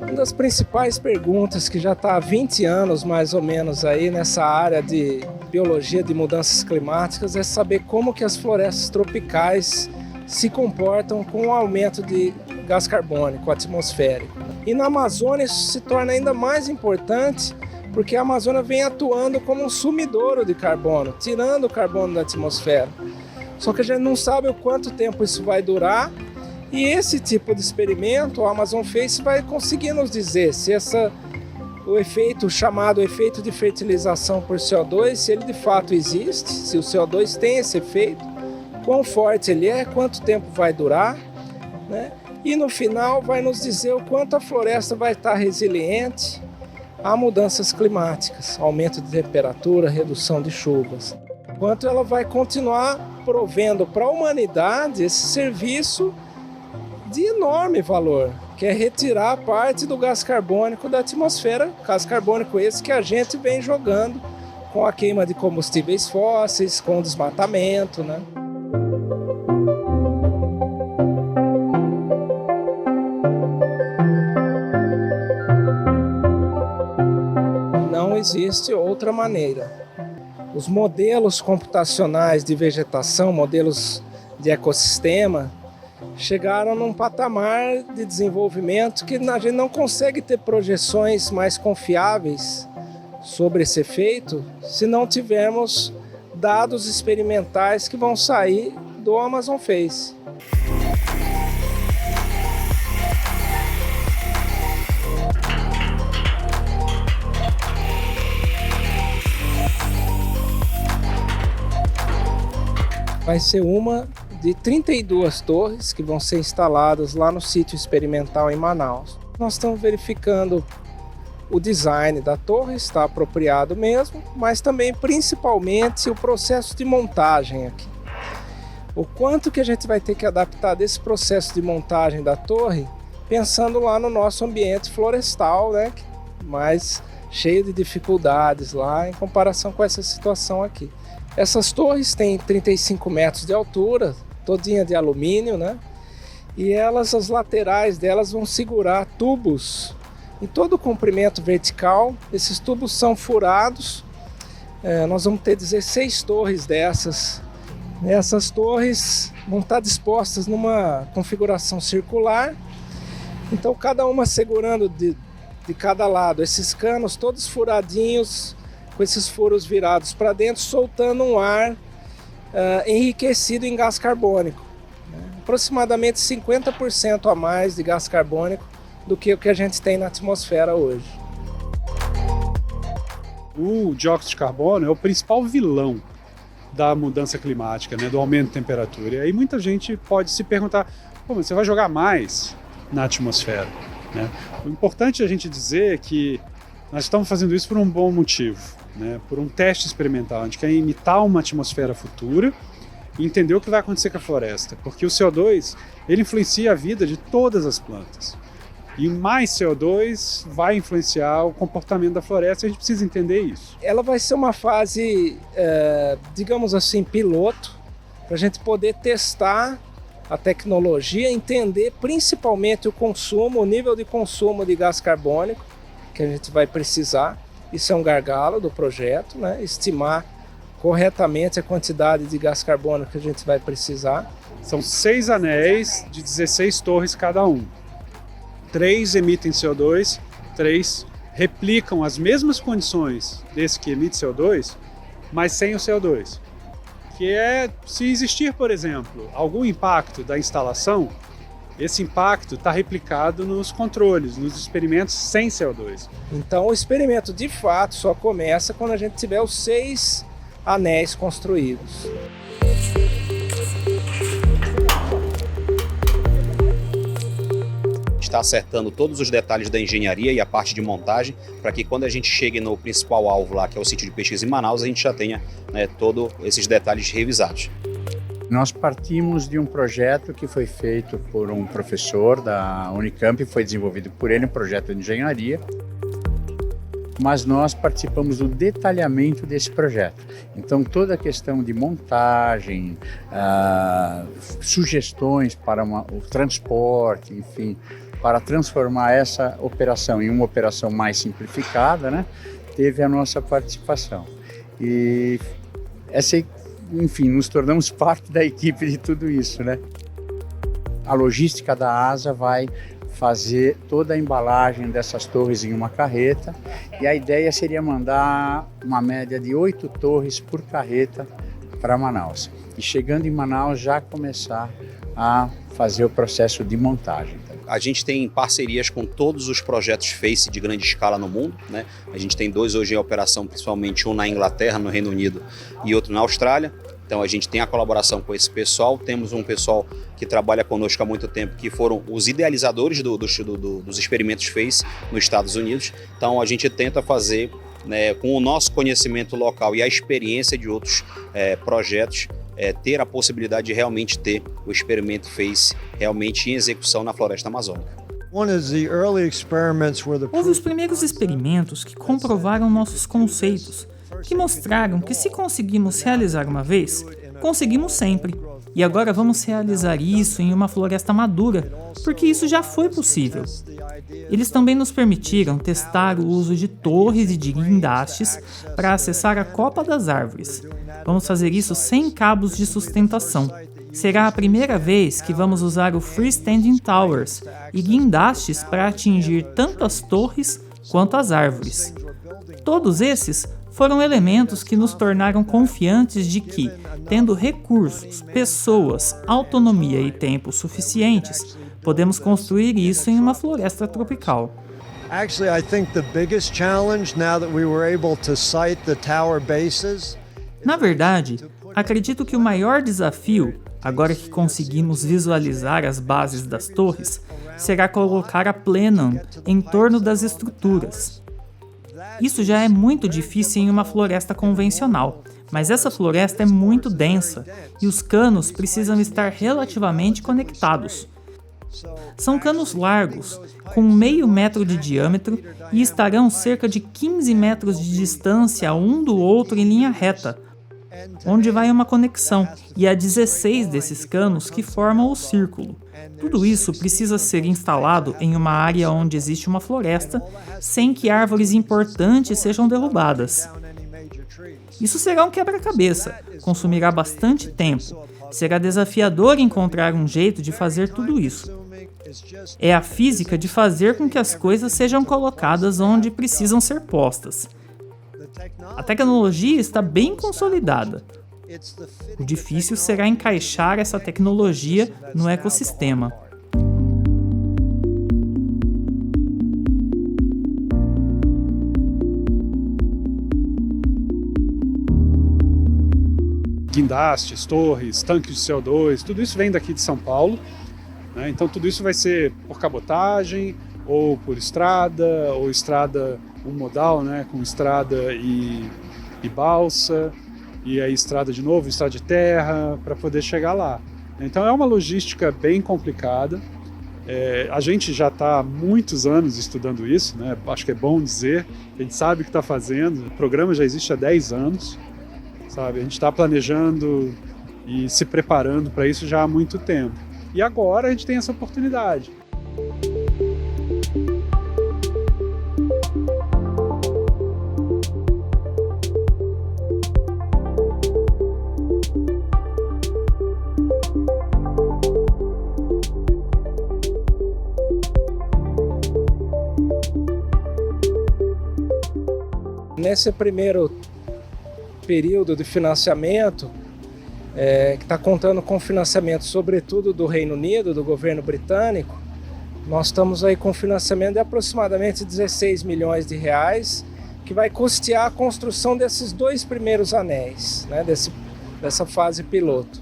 Uma das principais perguntas que já está há 20 anos mais ou menos aí nessa área de biologia de mudanças climáticas é saber como que as florestas tropicais se comportam com o aumento de gás carbônico atmosférico. E na Amazônia isso se torna ainda mais importante porque a Amazônia vem atuando como um sumidouro de carbono, tirando o carbono da atmosfera. Só que a gente não sabe o quanto tempo isso vai durar. E esse tipo de experimento, o Amazon Face vai conseguir nos dizer se o efeito chamado efeito de fertilização por CO2, se ele de fato existe, se o CO2 tem esse efeito, quão forte ele é, quanto tempo vai durar, né? E no final vai nos dizer o quanto a floresta vai estar resiliente a mudanças climáticas, aumento de temperatura, redução de chuvas. Quanto ela vai continuar provendo para a humanidade esse serviço de enorme valor, que é retirar parte do gás carbônico da atmosfera, gás carbônico esse que a gente vem jogando com a queima de combustíveis fósseis, com o desmatamento, né? Não existe outra maneira. Os modelos computacionais de vegetação, modelos de ecossistema, chegaram num patamar de desenvolvimento que a gente não consegue ter projeções mais confiáveis sobre esse efeito se não tivermos dados experimentais que vão sair do Amazon Face. Vai ser uma de 32 torres que vão ser instaladas lá no sítio experimental em Manaus. Nós estamos verificando o design da torre, está apropriado mesmo, mas também principalmente o processo de montagem aqui. O quanto que a gente vai ter que adaptar desse processo de montagem da torre, pensando lá no nosso ambiente florestal, né, mas cheio de dificuldades lá em comparação com essa situação aqui. Essas torres têm 35 metros de altura, todinha de alumínio, né? E as laterais delas vão segurar tubos em todo o comprimento vertical. Esses tubos são furados. Nós vamos ter 16 torres dessas. Essas torres vão estar dispostas numa configuração circular. Então, cada uma segurando de cada lado esses canos todos furadinhos, com esses furos virados para dentro, soltando um ar enriquecido em gás carbônico, né? Aproximadamente 50% a mais de gás carbônico do que o que a gente tem na atmosfera hoje. O dióxido de carbono é o principal vilão da mudança climática, né, do aumento de temperatura. E aí muita gente pode se perguntar, mas você vai jogar mais na atmosfera, né? O importante é a gente dizer que nós estamos fazendo isso por um bom motivo, né? Por um teste experimental. A gente quer imitar uma atmosfera futura e entender o que vai acontecer com a floresta, porque o CO2 ele influencia a vida de todas as plantas. E mais CO2 vai influenciar o comportamento da floresta, e a gente precisa entender isso. Ela vai ser uma fase, digamos assim, piloto, para a gente poder testar a tecnologia, entender principalmente o consumo, o nível de consumo de gás carbônico que a gente vai precisar. Isso é um gargalo do projeto, né? Estimar corretamente a quantidade de gás carbônico que a gente vai precisar. São 6 anéis de 16 torres cada um. 3 emitem CO2, 3 replicam as mesmas condições desse que emite CO2, mas sem o CO2. Que é, se existir, por exemplo, algum impacto da instalação, esse impacto está replicado nos controles, nos experimentos sem CO2. Então o experimento de fato só começa quando a gente tiver os 6 anéis construídos. Está acertando todos os detalhes da engenharia e a parte de montagem, para que quando a gente chegue no principal alvo lá, que é o sítio de pesquisa em Manaus, a gente já tenha, né, todos esses detalhes revisados. Nós partimos de um projeto que foi feito por um professor da Unicamp, foi desenvolvido por ele, um projeto de engenharia. mas nós participamos do detalhamento desse projeto. Então, toda a questão de montagem, sugestões para o transporte, enfim, para transformar essa operação em uma operação mais simplificada, né, teve a nossa participação. E enfim, nos tornamos parte da equipe de tudo isso, né? A logística da ASA vai fazer toda a embalagem dessas torres em uma carreta e a ideia seria mandar uma média de 8 torres por carreta para Manaus. E chegando em Manaus já começar a fazer o processo de montagem. A gente tem parcerias com todos os projetos FACE de grande escala no mundo, né? A gente tem 2 hoje em operação, principalmente um na Inglaterra, no Reino Unido, e outro na Austrália. Então a gente tem a colaboração com esse pessoal, temos um pessoal que trabalha conosco há muito tempo, que foram os idealizadores dos experimentos FACE nos Estados Unidos. Então a gente tenta fazer, né, com o nosso conhecimento local e a experiência de outros projetos, ter a possibilidade de realmente ter o experimento FACE realmente em execução na floresta amazônica. Houve os primeiros experimentos que comprovaram nossos conceitos, que mostraram que se conseguimos realizar uma vez, conseguimos sempre. E agora vamos realizar isso em uma floresta madura, porque isso já foi possível. Eles também nos permitiram testar o uso de torres e de guindastes para acessar a copa das árvores. Vamos fazer isso sem cabos de sustentação. Será a primeira vez que vamos usar o Freestanding Towers e guindastes para atingir tanto as torres quanto as árvores. Todos esses foram elementos que nos tornaram confiantes de que, tendo recursos, pessoas, autonomia e tempo suficientes, podemos construir isso em uma floresta tropical. Na verdade, acredito que o maior desafio, agora que conseguimos visualizar as bases das torres, será colocar a plenum em torno das estruturas. Isso já é muito difícil em uma floresta convencional, mas essa floresta é muito densa e os canos precisam estar relativamente conectados. São canos largos, com meio metro de diâmetro e estarão cerca de 15 metros de distância um do outro em linha reta, onde vai uma conexão, e há 16 desses canos que formam o círculo. Tudo isso precisa ser instalado em uma área onde existe uma floresta, sem que árvores importantes sejam derrubadas. Isso será um quebra-cabeça, consumirá bastante tempo. Será desafiador encontrar um jeito de fazer tudo isso. É a física de fazer com que as coisas sejam colocadas onde precisam ser postas. A tecnologia está bem consolidada. O difícil será encaixar essa tecnologia no ecossistema. Guindastes, torres, tanques de CO2, tudo isso vem daqui de São Paulo, né? Então tudo isso vai ser por cabotagem, ou por estrada, ou estrada modal, né? Com estrada e balsa, e aí estrada de novo, estrada de terra, para poder chegar lá. Então é uma logística bem complicada. A gente já está há muitos anos estudando isso, né? Acho que é bom dizer, a gente sabe o que está fazendo, o programa já existe há 10 anos, sabe? A gente está planejando e se preparando para isso já há muito tempo. E agora a gente tem essa oportunidade. Nesse primeiro período de financiamento, que está contando com financiamento sobretudo do Reino Unido, do governo britânico, nós estamos aí com financiamento de aproximadamente 16 milhões de reais, que vai custear a construção desses 2 primeiros anéis, né, dessa fase piloto.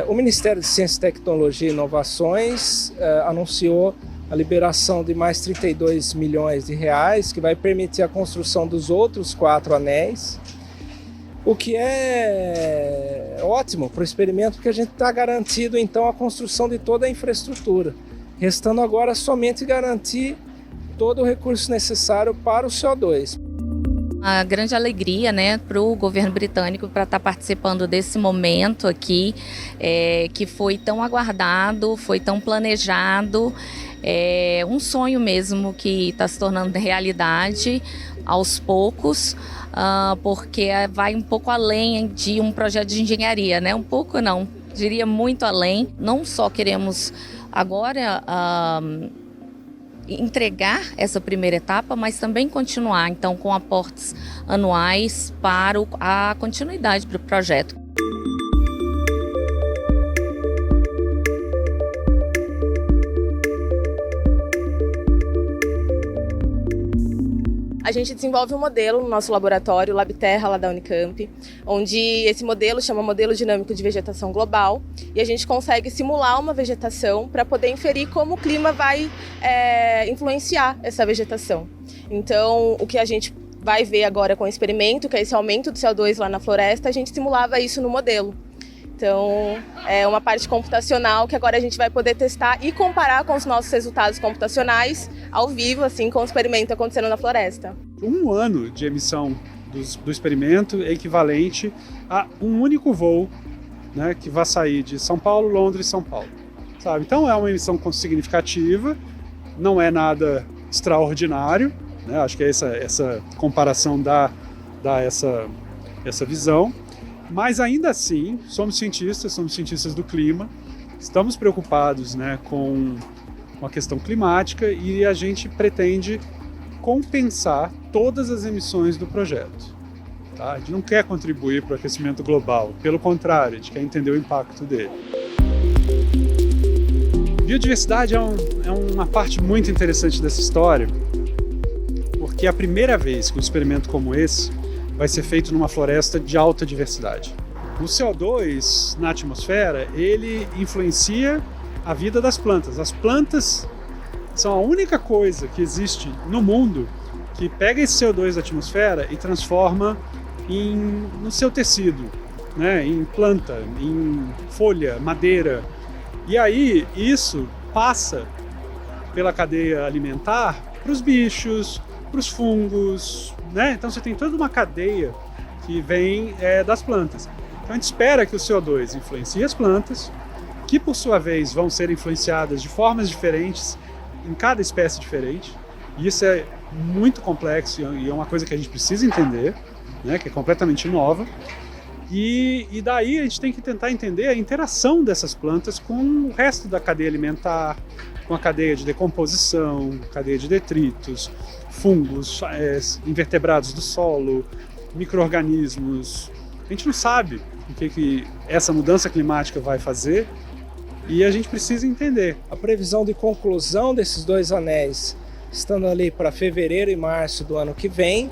O Ministério de Ciência, Tecnologia e Inovações anunciou a liberação de mais 32 milhões de reais, que vai permitir a construção dos outros 4 anéis, o que é ótimo para o experimento, porque a gente está garantido então a construção de toda a infraestrutura, restando agora somente garantir todo o recurso necessário para o CO2. Uma grande alegria, né, para o governo britânico para estar participando desse momento aqui, que foi tão aguardado, foi tão planejado, um sonho mesmo que está se tornando realidade aos poucos, porque vai um pouco além de um projeto de engenharia, né? Um pouco não, diria muito além. Não só queremos agora entregar essa primeira etapa, mas também continuar, então, com aportes anuais para a continuidade do projeto. A gente desenvolve um modelo no nosso laboratório, LabTerra, lá da Unicamp, onde esse modelo chama Modelo Dinâmico de Vegetação Global, e a gente consegue simular uma vegetação para poder inferir como o clima vai influenciar essa vegetação. Então, o que a gente vai ver agora com o experimento, que é esse aumento do CO2 lá na floresta, a gente simulava isso no modelo. Então, é uma parte computacional que agora a gente vai poder testar e comparar com os nossos resultados computacionais ao vivo, assim, com o experimento acontecendo na floresta. 1 ano de emissão do experimento é equivalente a um único voo, né, que vai sair de São Paulo, Londres e São Paulo. Sabe? Então é uma emissão significativa, não é nada extraordinário, né? Acho que essa comparação dá essa visão. Mas ainda assim, somos cientistas do clima, estamos preocupados, né, com a questão climática e a gente pretende compensar todas as emissões do projeto. Tá? A gente não quer contribuir para o aquecimento global, pelo contrário, a gente quer entender o impacto dele. Biodiversidade é uma parte muito interessante dessa história, porque é a primeira vez que um experimento como esse vai ser feito numa floresta de alta diversidade. O CO2 na atmosfera, ele influencia a vida das plantas. As plantas são a única coisa que existe no mundo que pega esse CO2 da atmosfera e transforma no seu tecido, né? Em planta, em folha, madeira. E aí isso passa pela cadeia alimentar para os bichos, para os fungos, né? Então você tem toda uma cadeia que vem das plantas. Então a gente espera que o CO2 influencie as plantas, que por sua vez vão ser influenciadas de formas diferentes em cada espécie diferente. E isso é muito complexo e é uma coisa que a gente precisa entender, né? Que é completamente nova. E daí a gente tem que tentar entender a interação dessas plantas com o resto da cadeia alimentar, com a cadeia de decomposição, cadeia de detritos, fungos, invertebrados do solo, micro-organismos. A gente não sabe o que essa mudança climática vai fazer e a gente precisa entender. A previsão de conclusão desses 2 anéis, estando ali para fevereiro e março do ano que vem,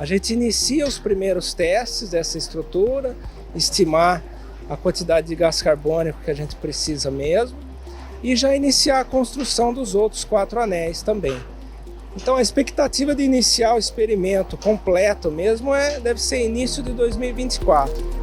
a gente inicia os primeiros testes dessa estrutura, estimar a quantidade de gás carbônico que a gente precisa mesmo e já iniciar a construção dos outros 4 anéis também. Então a expectativa de iniciar o experimento completo mesmo deve ser início de 2024.